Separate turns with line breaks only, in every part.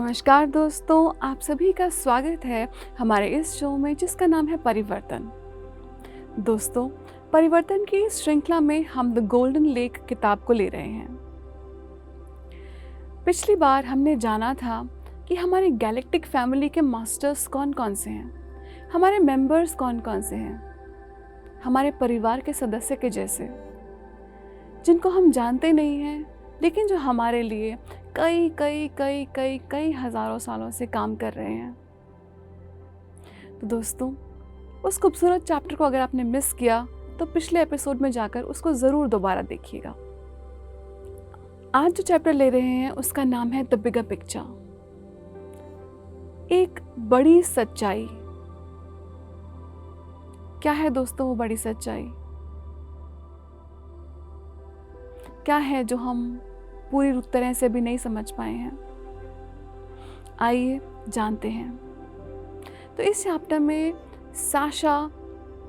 नमस्कार दोस्तों, आप सभी का स्वागत है हमारे इस शो में जिसका नाम है परिवर्तन। दोस्तों, परिवर्तन की इस श्रृंखला में हम द गोल्डन लेक किताब को ले रहे हैं। पिछली बार हमने जाना था कि हमारी गैलेक्टिक फैमिली के मास्टर्स कौन कौन से हैं, हमारे मेंबर्स कौन कौन से हैं, हमारे परिवार के सदस्य के जैसे, जिनको हम जानते नहीं हैं लेकिन जो हमारे लिए कई कई कई कई कई हज़ारों सालों से काम कर रहे हैं। तो दोस्तों, उस खूबसूरत चैप्टर को अगर आपने मिस किया तो पिछले एपिसोड में जाकर उसको ज़रूर दोबारा देखिएगा। आज जो चैप्टर ले रहे हैं उसका नाम है द बिगर पिक्चर, एक बड़ी सच्चाई। क्या है दोस्तों वो बड़ी सच्चाई? क्या है जो हम पूरी तरह से भी नहीं समझ पाए हैं? आइए जानते हैं। तो इस चैप्टर में साशा,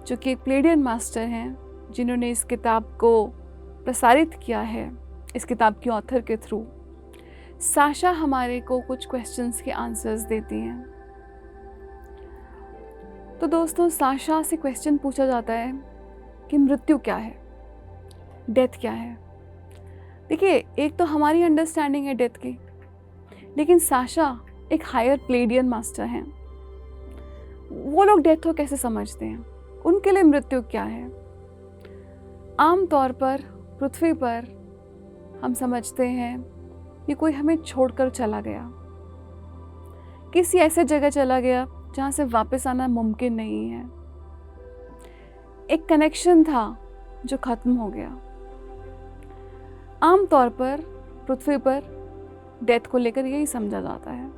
जो कि एक प्लेडियन मास्टर हैं, जिन्होंने इस किताब को प्रसारित किया है इस किताब की ऑथर के थ्रू, साशा हमारे को कुछ क्वेश्चंस के आंसर्स देती हैं। तो दोस्तों, साशा से क्वेश्चन पूछा जाता है कि मृत्यु क्या है, डेथ क्या है। देखिए, एक तो हमारी अंडरस्टैंडिंग है डेथ की, लेकिन साशा एक हायर प्लेडियन मास्टर हैं। वो लोग डेथ को कैसे समझते हैं, उनके लिए मृत्यु क्या है? आमतौर पर पृथ्वी पर हम समझते हैं कि कोई हमें छोड़कर चला गया, किसी ऐसे जगह चला गया जहाँ से वापस आना मुमकिन नहीं है। एक कनेक्शन था जो खत्म हो गया। आमतौर पर पृथ्वी पर डेथ को लेकर यही समझा जाता है।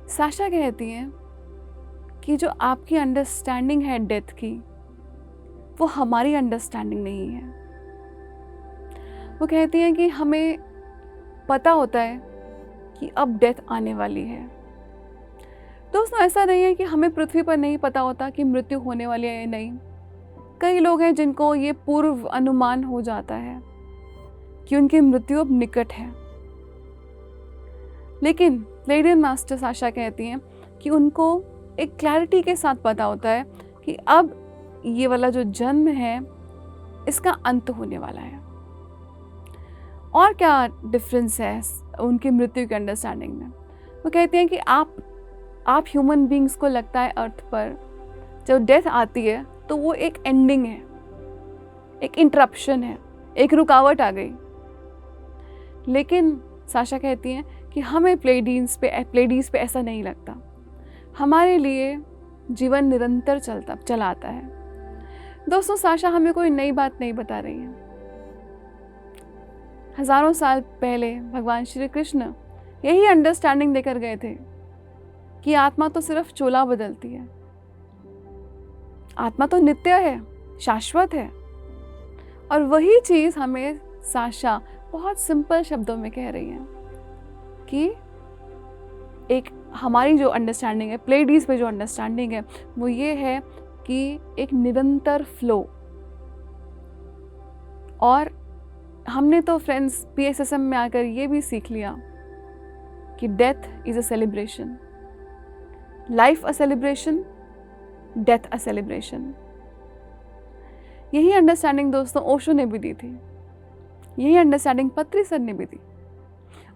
साशा कहती हैं कि जो आपकी अंडरस्टैंडिंग है डेथ की, वो हमारी अंडरस्टैंडिंग नहीं है। वो कहती हैं कि हमें पता होता है कि अब डेथ आने वाली है। दोस्तों, ऐसा नहीं है कि हमें पृथ्वी पर नहीं पता होता कि मृत्यु होने वाली है या नहीं। कई लोग हैं जिनको ये पूर्व अनुमान हो जाता है कि उनकी मृत्यु अब निकट है, लेकिन प्लेडियन मास्टर साशा कहती हैं कि उनको एक क्लैरिटी के साथ पता होता है कि अब ये वाला जो जन्म है इसका अंत होने वाला है। और क्या डिफरेंस है उनकी मृत्यु के अंडरस्टैंडिंग में? वो कहते हैं कि आप ह्यूमन बींग्स को लगता है अर्थ पर जब डेथ आती है तो वो एक एंडिंग है, एक इंटरप्शन है, एक रुकावट आ गई। लेकिन साशा कहती हैं कि हमें प्लेडीज पे ऐसा नहीं लगता। हमारे लिए जीवन निरंतर चला आता है। दोस्तों, साशा हमें कोई नई बात नहीं बता रही है। हजारों साल पहले भगवान श्री कृष्ण यही अंडरस्टैंडिंग देकर गए थे कि आत्मा तो सिर्फ चोला बदलती है, आत्मा तो नित्य है, शाश्वत है। और वही चीज़ हमें साशा बहुत सिंपल शब्दों में कह रही है कि एक हमारी जो अंडरस्टैंडिंग है, प्लेडीज पे जो अंडरस्टैंडिंग है, वो ये है कि एक निरंतर फ्लो। और हमने तो फ्रेंड्स PSSM में आकर ये भी सीख लिया कि death is a celebration, life a celebration, death a celebration. यही अंडरस्टैंडिंग दोस्तों ओशो ने भी दी थी, यही अंडरस्टैंडिंग पत्री सर ने भी दी,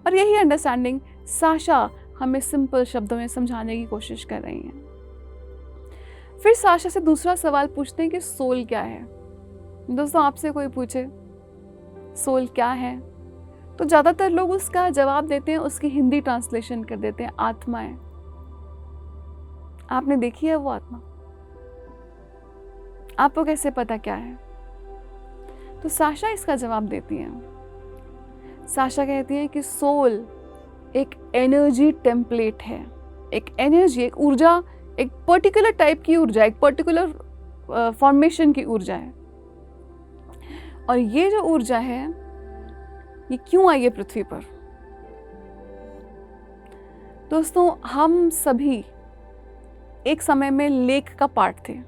और यही अंडरस्टैंडिंग साशा हमें सिंपल शब्दों में समझाने की कोशिश कर रही हैं। फिर साशा से दूसरा सवाल पूछते हैं कि सोल क्या है। दोस्तों, आपसे कोई पूछे सोल क्या है तो ज़्यादातर लोग उसका जवाब देते हैं, उसकी हिंदी ट्रांसलेशन कर देते हैं, आत्मा है। आपने देखी है वो आत्मा? आपको कैसे पता क्या है? तो साशा इसका जवाब देती हैं। साशा कहती है कि सोल एक एनर्जी टेम्पलेट है, एक एनर्जी, एक ऊर्जा, एक पर्टिकुलर टाइप की ऊर्जा, एक पर्टिकुलर फॉर्मेशन की ऊर्जा है। और ये जो ऊर्जा है ये क्यों आई है पृथ्वी पर? दोस्तों, हम सभी एक समय में लेक का पार्ट थे।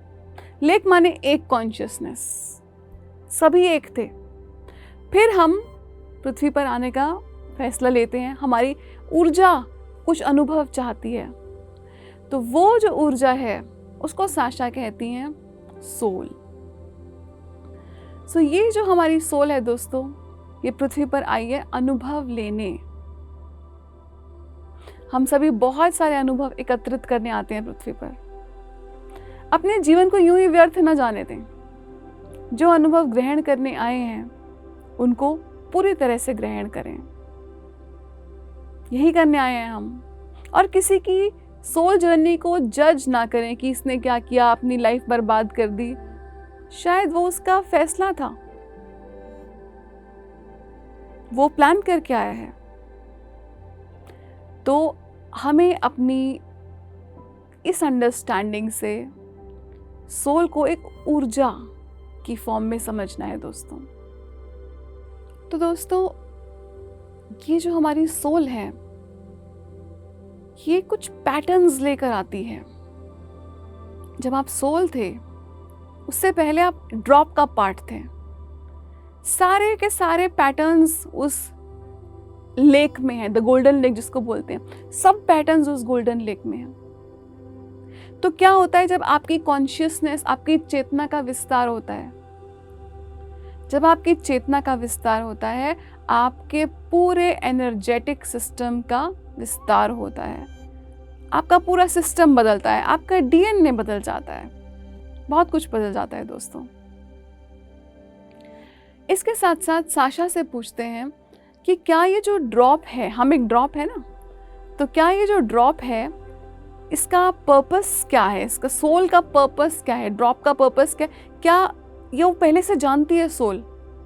लेक माने एक कॉन्शियसनेस, सभी एक थे। फिर हम पृथ्वी पर आने का फैसला लेते हैं, हमारी ऊर्जा कुछ अनुभव चाहती है, तो वो जो ऊर्जा है उसको साशा कहती हैं सोल। सो ये जो हमारी सोल है दोस्तों, ये पृथ्वी पर आई है अनुभव लेने। हम सभी बहुत सारे अनुभव एकत्रित करने आते हैं पृथ्वी पर। अपने जीवन को यूं ही व्यर्थ न जाने दें। जो अनुभव ग्रहण करने आए हैं उनको पूरी तरह से ग्रहण करें। यही करने आए हैं हम। और किसी की सोल जर्नी को जज ना करें कि इसने क्या किया, अपनी लाइफ बर्बाद कर दी। शायद वो उसका फैसला था, वो प्लान करके आया है। तो हमें अपनी इस अंडरस्टैंडिंग से सोल को एक ऊर्जा की फॉर्म में समझना है दोस्तों। तो दोस्तों, ये जो हमारी सोल है, ये कुछ पैटर्न्स लेकर आती है। जब आप सोल थे, उससे पहले आप ड्रॉप का पार्ट थे। सारे के सारे पैटर्न्स उस लेक में है, द गोल्डन लेक जिसको बोलते हैं। सब पैटर्न्स उस गोल्डन लेक में है। तो क्या होता है जब आपकी कॉन्शियसनेस, आपकी चेतना का विस्तार होता है, जब आपकी चेतना का विस्तार होता है, आपके पूरे एनर्जेटिक सिस्टम का विस्तार होता है। आपका पूरा सिस्टम बदलता है, आपका डीएनए बदल जाता है, बहुत कुछ बदल जाता है दोस्तों। इसके साथ साथ साशा से पूछते हैं कि क्या ये जो ड्रॉप है, हम एक ड्रॉप है ना, तो क्या ये जो ड्रॉप है इसका पर्पस क्या है, इसका सोल का पर्पस क्या है, ड्रॉप का पर्पस क्या है? क्या ये वो पहले से जानती है सोल,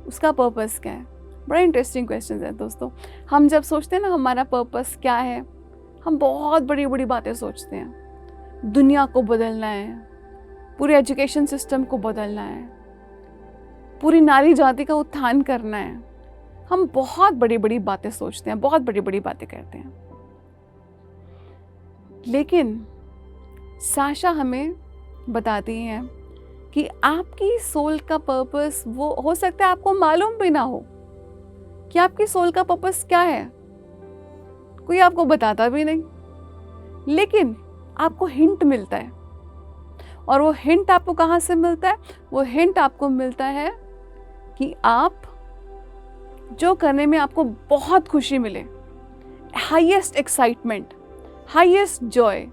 उसका पर्पस क्या है? बड़ा इंटरेस्टिंग क्वेश्चन है दोस्तों। हम जब सोचते हैं ना हमारा पर्पस क्या है, हम बहुत बड़ी बड़ी बातें सोचते हैं। दुनिया को बदलना है, पूरे एजुकेशन सिस्टम को बदलना है, पूरी नारी जाति का उत्थान करना है। हम बहुत बड़ी बड़ी बातें सोचते हैं, बहुत बड़ी बड़ी बातें करते हैं। लेकिन साशा हमें बताती हैं कि आपकी सोल का पर्पस, वो हो सकता है आपको मालूम भी ना हो कि आपकी सोल का पर्पस क्या है। कोई आपको बताता भी नहीं, लेकिन आपको हिंट मिलता है। और वो हिंट आपको कहाँ से मिलता है? वो हिंट आपको मिलता है कि आप जो करने में आपको बहुत खुशी मिले, हाईएस्ट एक्साइटमेंट, हाईएस्ट जॉय।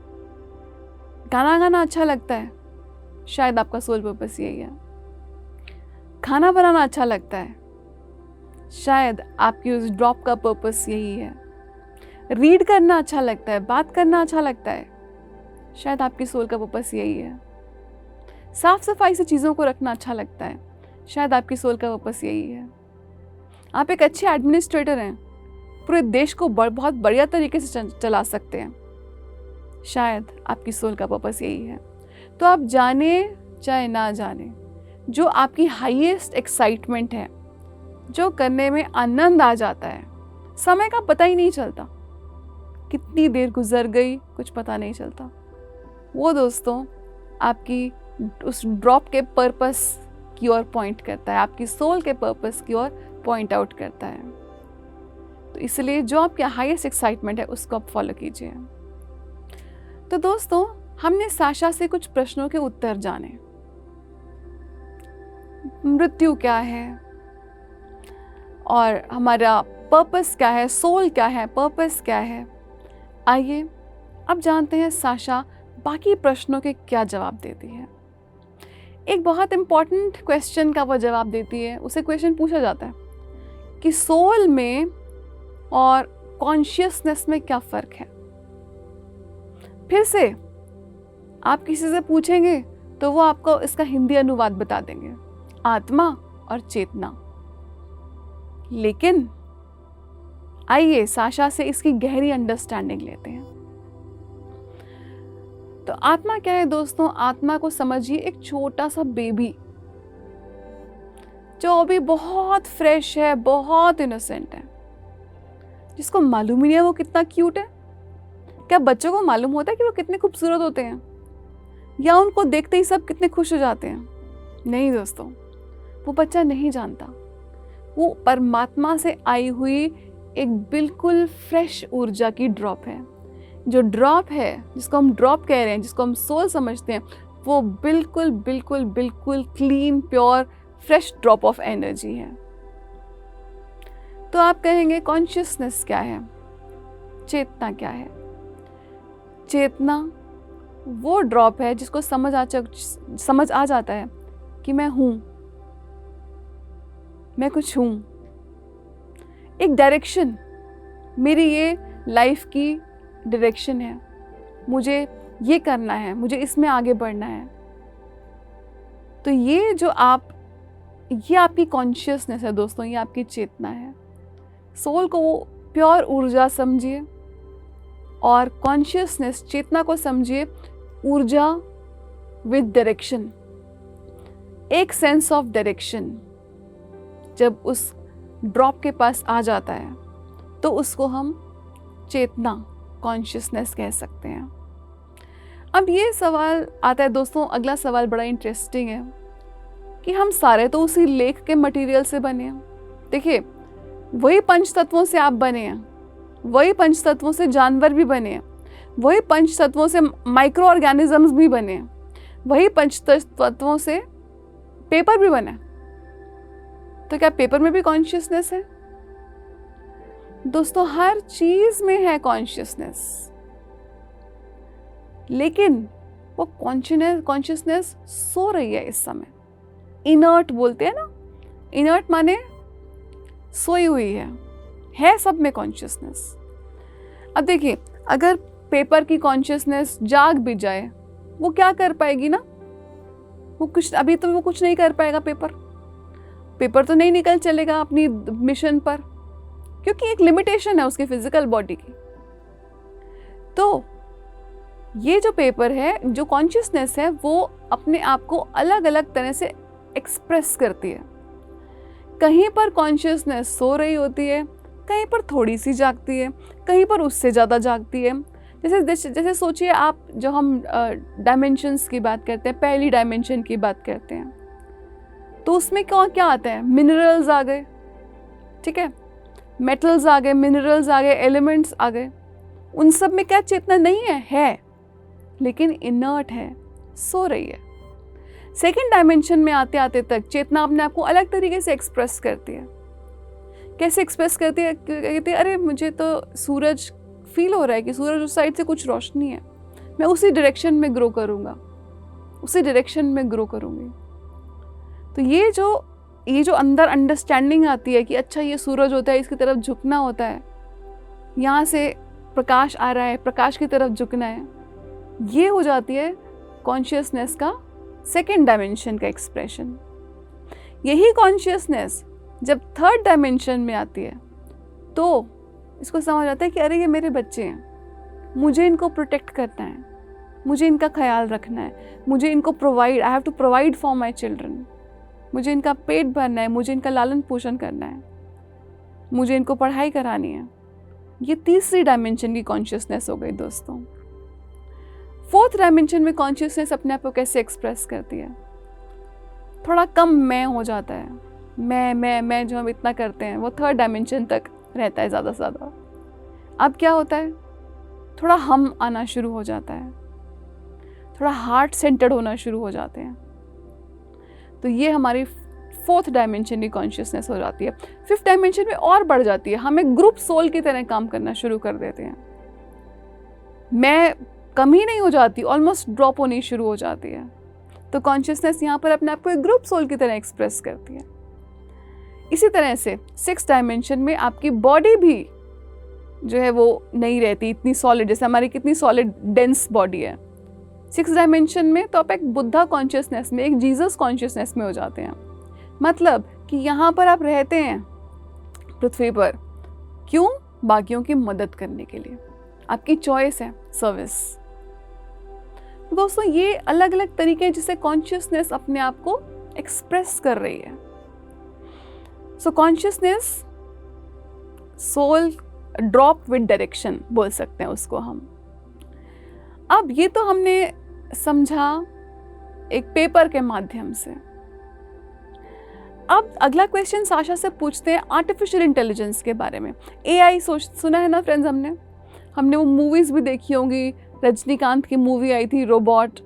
गाना गाना अच्छा लगता है, शायद आपका सोल पर्पस यही है। खाना बनाना अच्छा लगता है, शायद आपकी उस ड्रॉप का पर्पस यही है। रीड करना अच्छा लगता है, बात करना अच्छा लगता है, शायद आपकी सोल का पर्पस यही है। साफ सफाई से चीज़ों को रखना अच्छा लगता है, शायद आपकी सोल का पर्पस यही है। आप एक अच्छे एडमिनिस्ट्रेटर हैं, पूरे देश को बहुत बढ़िया तरीके से चला सकते हैं, शायद आपकी सोल का पर्पस यही है। तो आप जाने चाहे ना जाने, जो आपकी हाईएस्ट एक्साइटमेंट है, जो करने में आनंद आ जाता है, समय का पता ही नहीं चलता, कितनी देर गुजर गई कुछ पता नहीं चलता, वो दोस्तों आपकी उस ड्रॉप के पर्पस की ओर पॉइंट करता है, आपकी सोल के पर्पस की ओर पॉइंट आउट करता है। तो इसलिए जो आपके हाईएस्ट एक्साइटमेंट है उसको आप फॉलो कीजिए। तो दोस्तों, हमने साशा से कुछ प्रश्नों के उत्तर जाने। मृत्यु क्या है और हमारा पर्पस क्या है, सोल क्या है, पर्पस क्या है। आइए अब जानते हैं साशा बाकी प्रश्नों के क्या जवाब देती है। एक बहुत इंपॉर्टेंट क्वेश्चन का वो जवाब देती है। उसे क्वेश्चन पूछा जाता है कि सोल में और कॉन्शियसनेस में क्या फ़र्क है। फिर से आप किसी से पूछेंगे तो वो आपको इसका हिंदी अनुवाद बता देंगे, आत्मा और चेतना। लेकिन आइए साशा से इसकी गहरी अंडरस्टैंडिंग लेते हैं। तो आत्मा क्या है दोस्तों? आत्मा को समझिए एक छोटा सा बेबी जो अभी बहुत फ्रेश है, बहुत इनोसेंट है, जिसको मालूम ही नहीं है वो कितना क्यूट है। क्या बच्चों को मालूम होता है कि वो कितने खूबसूरत होते हैं, या उनको देखते ही सब कितने खुश हो जाते हैं? नहीं दोस्तों, वो बच्चा नहीं जानता। वो परमात्मा से आई हुई एक बिल्कुल फ्रेश ऊर्जा की ड्रॉप है। जो ड्रॉप है, जिसको हम ड्रॉप कह रहे हैं, जिसको हम सोल समझते हैं, वो बिल्कुल बिल्कुल बिल्कुल clean, pure, fresh drop of energy है। तो आप कहेंगे कॉन्शियसनेस क्या है, चेतना क्या है? चेतना वो ड्रॉप है जिसको समझ आ जाता है कि मैं हूं, मैं कुछ हूं, एक डायरेक्शन, मेरी ये लाइफ की डायरेक्शन है, मुझे ये करना है, मुझे इसमें आगे बढ़ना है। तो ये आपकी कॉन्शियसनेस है दोस्तों, ये आपकी चेतना है। सोल को वो प्योर ऊर्जा समझिए और कॉन्शियसनेस, चेतना को समझिए ऊर्जा विद डायरेक्शन, एक सेंस ऑफ डायरेक्शन। जब उस ड्रॉप के पास आ जाता है तो उसको हम चेतना, कॉन्शियसनेस कह सकते हैं। अब ये सवाल आता है दोस्तों, अगला सवाल बड़ा इंटरेस्टिंग है कि हम सारे तो उसी लेख के मटेरियल से बने हैं। देखिए, वही पंच तत्वों से आप बने हैं, वही पंच तत्वों से जानवर भी बने हैं, वही पंच तत्वों से माइक्रो ऑर्गेनिजम्स भी बने हैं, वही पंच तत्वों से पेपर भी बना है। तो क्या पेपर में भी कॉन्शियसनेस है? दोस्तों, हर चीज में है कॉन्शियसनेस, लेकिन वो कॉन्शियसनेस सो रही है इस समय। इनर्ट बोलते हैं ना, इनर्ट माने सोई हुई है सब में कॉन्शियसनेस। अब देखिए, अगर पेपर की कॉन्शियसनेस जाग भी जाए, वो क्या कर पाएगी ना? वो कुछ नहीं कर पाएगा। पेपर तो नहीं निकल चलेगा अपनी मिशन पर, क्योंकि एक लिमिटेशन है उसकी फिजिकल बॉडी की। तो ये जो पेपर है, जो कॉन्शियसनेस है, वो अपने आप को अलग अलग तरह से एक्सप्रेस करती है। कहीं पर कॉन्शियसनेस सो रही होती है, कहीं पर थोड़ी सी जागती है, कहीं पर उससे ज़्यादा जागती है। जैसे सोचिए आप, जो हम डायमेंशंस की बात करते हैं, पहली डायमेंशन की बात करते हैं, तो उसमें क्या आता है? मिनरल्स आ गए, ठीक है, मेटल्स आ गए, मिनरल्स आ गए, एलिमेंट्स आ गए। उन सब में क्या चेतना नहीं है, लेकिन इनर्ट है, सो रही है। सेकेंड डायमेंशन में आते आते तक चेतना अपने आप को अलग तरीके से एक्सप्रेस करती है। कैसे एक्सप्रेस करती है? कहती है, अरे मुझे तो सूरज फील हो रहा है कि सूरज उस साइड से कुछ रोशनी है, मैं उसी डायरेक्शन में ग्रो करूँगा, उसी डायरेक्शन में ग्रो करूँगी। तो ये जो अंदर अंडरस्टैंडिंग आती है कि अच्छा ये सूरज होता है, इसकी तरफ झुकना होता है, यहाँ से प्रकाश आ रहा है, प्रकाश की तरफ झुकना है, ये हो जाती है कॉन्शियसनेस का सेकेंड डायमेंशन का एक्सप्रेशन। यही कॉन्शियसनेस जब थर्ड डायमेंशन में आती है तो इसको समझ आता है कि अरे ये मेरे बच्चे हैं, मुझे इनको प्रोटेक्ट करना है, मुझे इनका ख्याल रखना है, मुझे इनको I have to provide for my children, मुझे इनका पेट भरना है, मुझे इनका लालन पोषण करना है, मुझे इनको पढ़ाई करानी है। ये तीसरी डायमेंशन की कॉन्शियसनेस हो गई दोस्तों। फोर्थ डायमेंशन में कॉन्शियसनेस अपने आप को कैसे एक्सप्रेस करती है? थोड़ा कम मैं हो जाता है, मैं जो हम इतना करते हैं वो थर्ड डायमेंशन तक रहता है ज़्यादा से ज़्यादा। अब क्या होता है? थोड़ा हम आना शुरू हो जाता है, थोड़ा हार्ट सेंटर्ड होना शुरू हो जाते हैं। तो ये हमारी फोर्थ डायमेंशन की कॉन्शियसनेस हो जाती है। फिफ्थ डायमेंशन में और बढ़ जाती है, हम एक ग्रुप सोल की तरह काम करना शुरू कर देते हैं। मैं कम ही नहीं हो जाती, ऑलमोस्ट ड्रॉप होनी शुरू हो जाती है। तो कॉन्शियसनेस यहाँ पर अपने आप को एक ग्रुप सोल की तरह एक्सप्रेस करती है। इसी तरह से सिक्स डायमेंशन में आपकी बॉडी भी जो है वो नहीं रहती इतनी सॉलिड, जैसे हमारी कितनी सॉलिड डेंस बॉडी है। सिक्स डायमेंशन में तो आप एक बुद्धा कॉन्शियसनेस में, एक जीसस कॉन्शियसनेस में हो जाते हैं। मतलब कि यहाँ पर आप रहते हैं पृथ्वी पर, क्यों? बाकियों की मदद करने के लिए। आपकी चॉइस है सर्विस। तो दोस्तों, ये अलग अलग तरीके हैं जिससे कॉन्शियसनेस अपने आप को एक्सप्रेस कर रही है। So consciousness, soul drop with direction बोल सकते हैं उसको हम। अब ये तो हमने समझा एक पेपर के माध्यम से। अब अगला क्वेश्चन साशा से पूछते हैं आर्टिफिशियल इंटेलिजेंस के बारे में। AI सुना है ना फ्रेंड्स, हमने वो मूवीज़ भी देखी होंगी। रजनीकांत की मूवी आई थी रोबोट,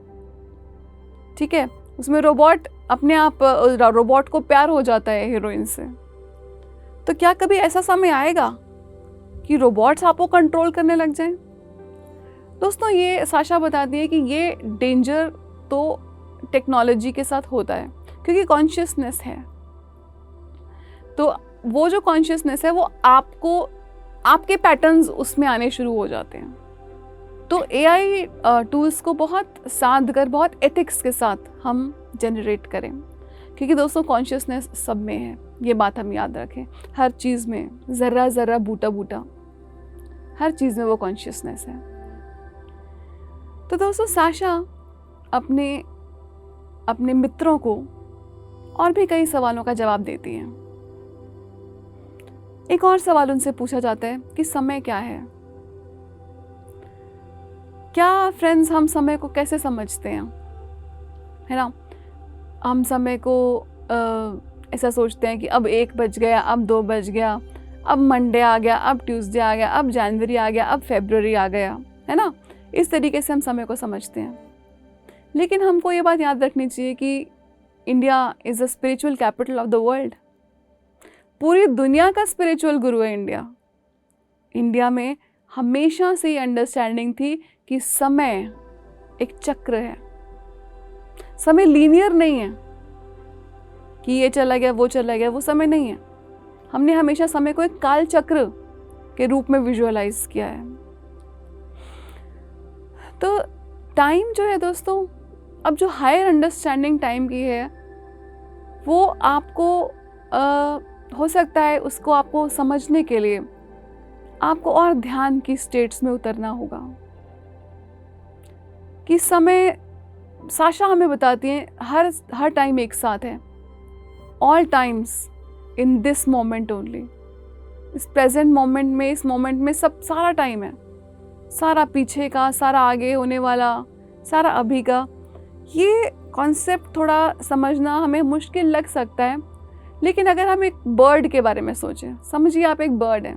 ठीक है, उसमें रोबोट अपने आप रोबोट को प्यार हो जाता है हीरोइन से। तो क्या कभी ऐसा समय आएगा कि रोबोट्स आपको कंट्रोल करने लग जाएं? दोस्तों, ये साशा बताती है कि ये डेंजर तो टेक्नोलॉजी के साथ होता है, क्योंकि कॉन्शियसनेस है। तो वो जो कॉन्शियसनेस है वो आपको, आपके पैटर्न्स उसमें आने शुरू हो जाते हैं। तो AI टूल्स को बहुत साध कर, बहुत एथिक्स के साथ हम जनरेट करें, क्योंकि दोस्तों कॉन्शियसनेस सब में है, ये बात हम याद रखें। हर चीज़ में, ज़र्रा ज़र्रा बूटा बूटा, हर चीज़ में वो कॉन्शियसनेस है। तो दोस्तों साशा अपने मित्रों को और भी कई सवालों का जवाब देती हैं। एक और सवाल उनसे पूछा जाता है कि समय क्या क्या फ्रेंड्स हम समय को कैसे समझते हैं, है ना? हम समय को ऐसा सोचते हैं कि अब 1 बज गया, अब 2 बज गया, अब मंडे आ गया, अब ट्यूसडे आ गया, अब जनवरी आ गया, अब फरवरी आ गया, है ना? इस तरीके से हम समय को समझते हैं। लेकिन हमको ये बात याद रखनी चाहिए कि India is the spiritual capital of the world. पूरी दुनिया का स्पिरिचुअल गुरु है इंडिया। इंडिया में हमेशा से ये अंडरस्टैंडिंग थी कि समय एक चक्र है, समय लीनियर नहीं है कि ये चला गया वो चला गया, वो समय नहीं है। हमने हमेशा समय को एक काल चक्र के रूप में विजुअलाइज किया है। तो टाइम जो है दोस्तों, अब जो हायर अंडरस्टैंडिंग टाइम की है वो आपको हो सकता है उसको आपको समझने के लिए आपको और ध्यान की स्टेट्स में उतरना होगा कि समय, साशा हमें बताती है हर टाइम एक साथ है। All times in this moment only, इस प्रेजेंट मोमेंट में, इस मोमेंट में सब सारा टाइम है, सारा पीछे का, सारा आगे होने वाला, सारा अभी का। ये कॉन्सेप्ट थोड़ा समझना हमें मुश्किल लग सकता है, लेकिन अगर हम एक बर्ड के बारे में सोचें, समझिए आप एक बर्ड हैं,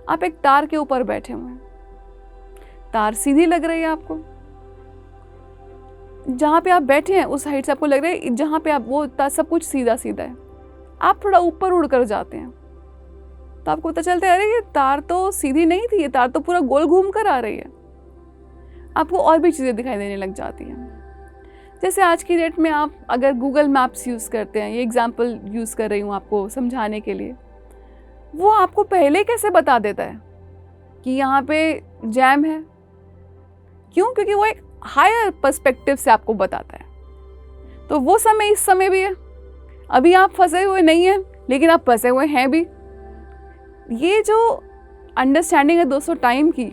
आप एक तार के ऊपर बैठे हुए हैं, तार सीधी लग रही है आपको, जहाँ पे आप बैठे हैं उस हाइट से आपको लग रहा है जहाँ पे आप वो सब कुछ सीधा सीधा है। आप थोड़ा ऊपर उड़ कर जाते हैं तो आपको पता चलता है अरे ये तार तो सीधी नहीं थी, ये तार तो पूरा गोल घूम कर आ रही है। आपको और भी चीज़ें दिखाई देने लग जाती हैं। जैसे आज की डेट में आप अगर गूगल मैप्स यूज़ करते हैं, ये एग्जाम्पल यूज़ कर रही हूँ आपको समझाने के लिए, वो आपको पहले कैसे बता देता है कि यहाँ पे जैम है। क्यों? क्योंकि वो एक हायर पर्सपेक्टिव से आपको बताता है। तो वो समय इस समय भी है, अभी आप फंसे हुए नहीं हैं लेकिन आप फंसे हुए हैं भी। ये जो अंडरस्टैंडिंग है दोस्तों टाइम की,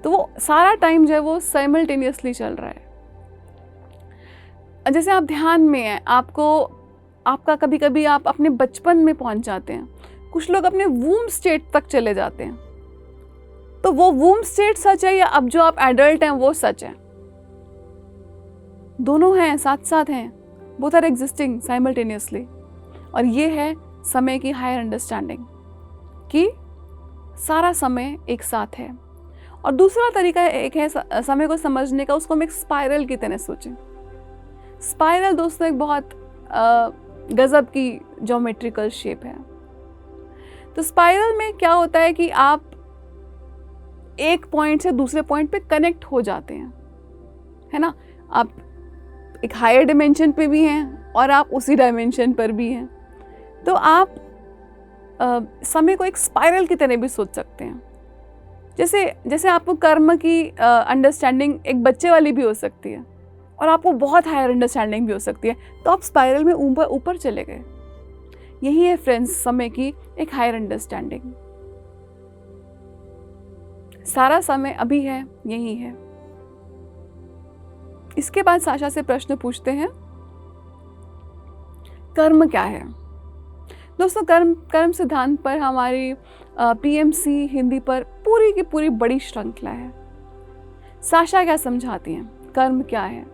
तो वो सारा टाइम जो है वो साइमल्टेनियसली चल रहा है। जैसे आप ध्यान में हैं, आपका कभी कभी आप अपने बचपन में पहुंच जाते हैं, कुछ लोग अपने वूम स्टेट तक चले जाते हैं। तो वो वूम स्टेट सच है या अब जो आप एडल्ट हैं वो सच है? दोनों हैं, साथ साथ हैं, बोथ आर एग्जिस्टिंग साइमल्टेनियसली। और ये है समय की हायर अंडरस्टैंडिंग कि सारा समय एक साथ है। और दूसरा तरीका एक है समय को समझने का, उसको हम एक स्पाइरल की तरह सोचें। स्पाइरल दोस्तों एक बहुत गजब की ज्योमेट्रिकल शेप है। तो स्पाइरल में क्या होता है कि आप एक पॉइंट से दूसरे पॉइंट पे कनेक्ट हो जाते हैं, है ना? आप एक हायर डायमेंशन पे भी हैं और आप उसी डायमेंशन पर भी हैं। तो आप समय को एक स्पाइरल की तरह भी सोच सकते हैं। जैसे आपको कर्म की अंडरस्टैंडिंग एक बच्चे वाली भी हो सकती है और आपको बहुत हायर अंडरस्टैंडिंग भी हो सकती है, तो आप स्पाइरल में ऊपर चले गए। यही है फ्रेंड्स समय की एक हायर अंडरस्टैंडिंग। सारा समय अभी है, यही है। इसके बाद साशा से प्रश्न पूछते हैं, कर्म क्या है? दोस्तों कर्म सिद्धांत पर हमारी PMC हिंदी पर पूरी की पूरी बड़ी श्रृंखला है। साशा क्या समझाती हैं, कर्म क्या है?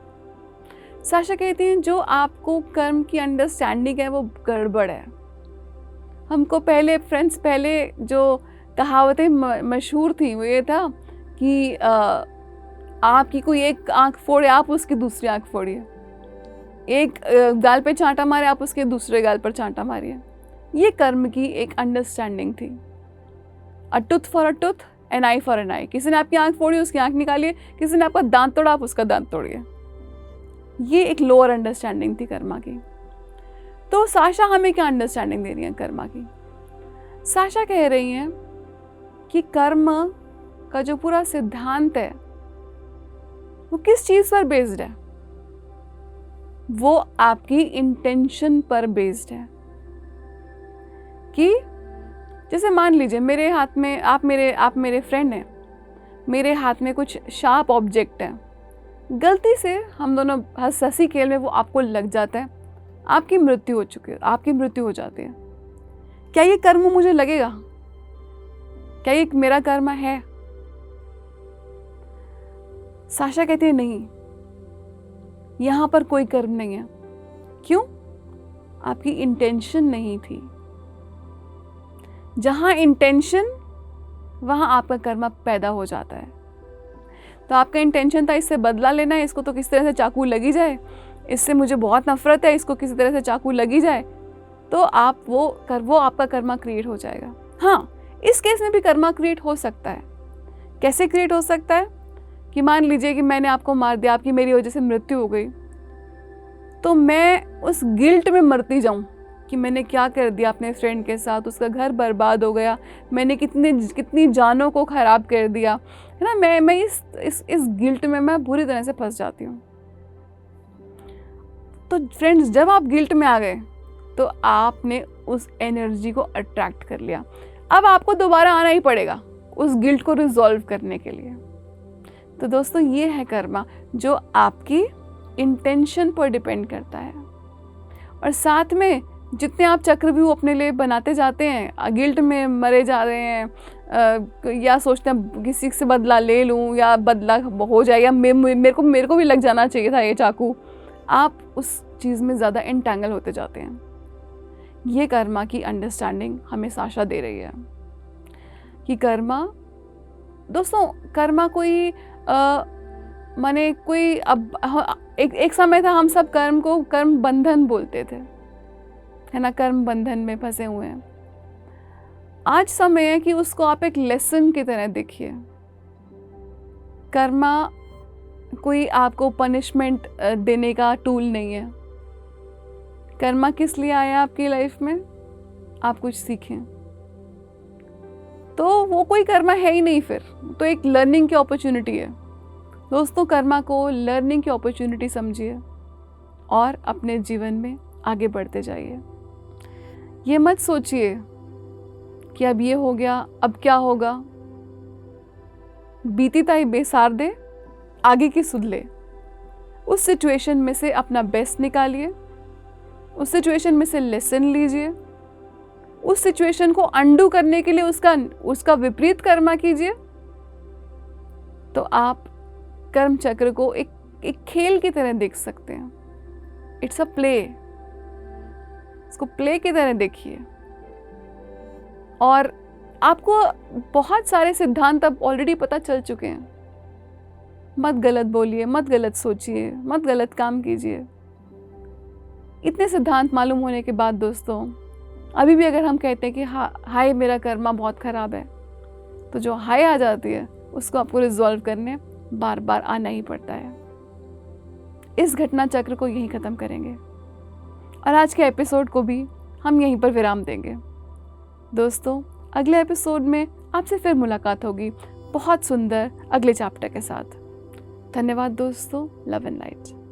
साशा कहती हैं जो आपको कर्म की अंडरस्टैंडिंग है वो गड़बड़ है। हमको पहले जो कहावतें मशहूर थी वो ये था कि आपकी कोई एक आंख फोड़े आप उसकी दूसरी आंख फोड़िए, एक गाल पे चांटा मारे आप उसके दूसरे गाल पर चांटा मारिए। ये कर्म की एक अंडरस्टैंडिंग थी। A tooth for a tooth, an eye for an eye. किसी ने आपकी आंख फोड़ी उसकी आंख निकालिए, किसी ने आपका दांत तोड़ा आप उसका दांत तोड़िए। ये एक लोअर अंडरस्टैंडिंग थी कर्मा की। तो साशा हमें क्या अंडरस्टैंडिंग दे रही है कर्मा की? साशा कह रही हैं कि कर्म का जो पूरा सिद्धांत है वो किस चीज पर बेस्ड है? वो आपकी इंटेंशन पर बेस्ड है। कि जैसे मान लीजिए मेरे हाथ में आप मेरे फ्रेंड हैं, मेरे हाथ में कुछ शार्प ऑब्जेक्ट है, गलती से हम दोनों हंसी खेल में वो आपको लग जाता है, आपकी मृत्यु हो चुकी है, आपकी मृत्यु हो जाती है। क्या ये कर्म मुझे लगेगा? क्या ये मेरा कर्म है? साशा कहती है नहीं, यहां पर कोई कर्म नहीं है। क्यों? आपकी इंटेंशन नहीं थी। जहां इंटेंशन वहां आपका कर्म पैदा हो जाता है। तो आपका इंटेंशन था इससे बदला लेना है, इसको तो किसी तरह से चाकू लगी जाए, इससे मुझे बहुत नफरत है, इसको किसी तरह से चाकू लगी जाए, तो आप वो आपका कर्मा क्रिएट हो जाएगा। हाँ, इस केस में भी कर्मा क्रिएट हो सकता है। कैसे क्रिएट हो सकता है? कि मान लीजिए कि मैंने आपको मार दिया, आपकी मेरी वजह से मृत्यु हो गई, तो मैं उस गिल्ट में मरती जाऊं कि मैंने क्या कर दिया अपने फ्रेंड के साथ, उसका घर बर्बाद हो गया, मैंने कितनी जानों को खराब कर दिया, है ना। मैं इस गिल्ट में मैं बुरी तरह से फंस जाती हूँ। तो फ्रेंड्स, जब आप गिल्ट में आ गए तो आपने उस एनर्जी को अट्रैक्ट कर लिया। अब आपको दोबारा आना ही पड़ेगा उस गिल्ट को रिजॉल्व करने के लिए। तो दोस्तों, ये है कर्मा, जो आपकी इंटेंशन पर डिपेंड करता है। और साथ में जितने आप चक्रव्यूह अपने लिए बनाते जाते हैं, गिल्ट में मरे जा रहे हैं, या सोचते हैं किसी से बदला ले लूं या बदला हो जाए, या मेरे को भी लग जाना चाहिए था ये चाकू, आप उस चीज़ में ज़्यादा एंटैंगल होते जाते हैं। ये कर्मा की अंडरस्टैंडिंग हमें साशा दे रही है कि कर्मा, दोस्तों, कर्मा कोई माने कोई, अब एक समय था हम सब कर्म को कर्म बंधन बोलते थे, है ना, कर्म बंधन में फंसे हुए हैं। आज समय है कि उसको आप एक लेसन की तरह देखिए। कर्मा कोई आपको पनिशमेंट देने का टूल नहीं है। कर्मा किस लिए आया आपकी लाइफ में? आप कुछ सीखें। तो वो कोई कर्मा है ही नहीं, फिर तो एक लर्निंग की अपॉर्चुनिटी है। दोस्तों, कर्मा को लर्निंग की अपॉर्चुनिटी समझिए और अपने जीवन में आगे बढ़ते जाइए। ये मत सोचिए कि अब ये हो गया, अब क्या होगा। बीती ताई बेसार दे, आगे की सुध ले। उस सिचुएशन में से अपना बेस्ट निकालिए, उस सिचुएशन में से लेसन लीजिए, उस सिचुएशन को अंडू करने के लिए उसका विपरीत कर्मा कीजिए। तो आप कर्म चक्र को एक खेल की तरह देख सकते हैं। It's a play. इसको प्ले की तरह देखिए। और आपको बहुत सारे सिद्धांत अब ऑलरेडी पता चल चुके हैं। मत गलत बोलिए, मत गलत सोचिए, मत गलत काम कीजिए। इतने सिद्धांत मालूम होने के बाद दोस्तों, अभी भी अगर हम कहते हैं कि हाय मेरा कर्मा बहुत खराब है, तो जो हाय आ जाती है उसको आपको रिजॉल्व करने बार बार आना ही पड़ता है। इस घटना चक्र को यहीं ख़त्म करेंगे और आज के एपिसोड को भी हम यहीं पर विराम देंगे। दोस्तों, अगले एपिसोड में आपसे फिर मुलाकात होगी बहुत सुंदर अगले चैप्टर के साथ। धन्यवाद दोस्तों। Love and light.